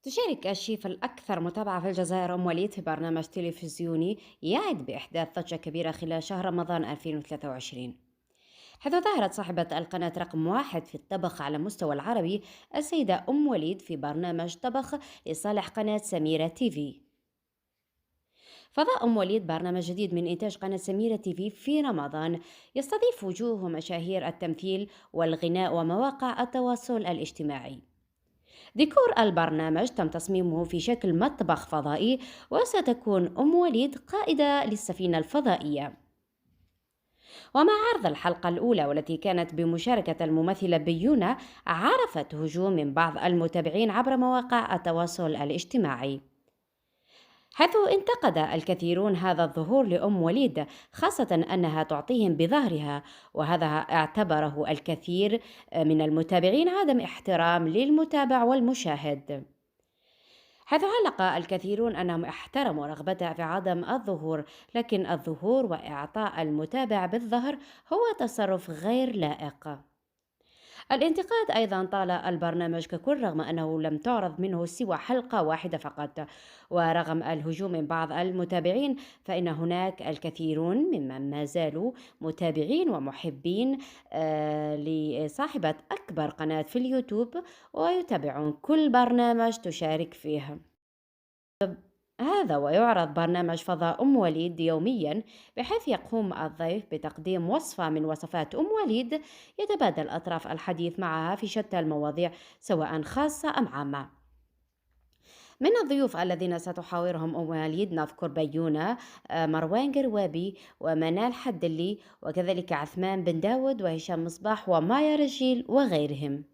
تشارك الشيف الأكثر متابعة في الجزائر أم وليد في برنامج تلفزيوني يعد بإحداث ضجة كبيرة خلال شهر رمضان 2023، حيث ظهرت صاحبة القناة رقم واحد في الطبخ على مستوى العربي السيدة أم وليد في برنامج طبخ لصالح قناة سميرة تيفي. فضاء أم وليد برنامج جديد من إنتاج قناة سميرة تيفي في رمضان، يستضيف وجوه ومشاهير التمثيل والغناء ومواقع التواصل الاجتماعي. ديكور البرنامج تم تصميمه في شكل مطبخ فضائي، وستكون أم وليد قائدة للسفينة الفضائية. ومع عرض الحلقة الأولى والتي كانت بمشاركة الممثلة بيونة، عرفت هجوم من بعض المتابعين عبر مواقع التواصل الاجتماعي، حيث انتقد الكثيرون هذا الظهور لأم وليد، خاصة أنها تعطيهم بظهرها، وهذا اعتبره الكثير من المتابعين عدم احترام للمتابع والمشاهد، حيث علق الكثيرون أنهم احترموا رغبتها في عدم الظهور، لكن الظهور وإعطاء المتابع بالظهر هو تصرف غير لائق. الانتقاد أيضا طال البرنامج ككل رغم أنه لم تعرض منه سوى حلقة واحدة فقط، ورغم الهجوم من بعض المتابعين فإن هناك الكثيرون ممن ما زالوا متابعين ومحبين لصاحبة أكبر قناة في اليوتيوب، ويتابعون كل برنامج تشارك فيه. هذا ويعرض برنامج فضاء أم وليد يوميا، بحيث يقوم الضيف بتقديم وصفة من وصفات أم وليد، يتبادل أطراف الحديث معها في شتى المواضيع سواء خاصة أم عامة. من الضيوف الذين ستحاورهم أم وليد نذكر بيونة، مروان قروابي، ومنال حدلي، وكذلك عثمان بن داود، وهشام مصباح، ومايا رجيل، وغيرهم.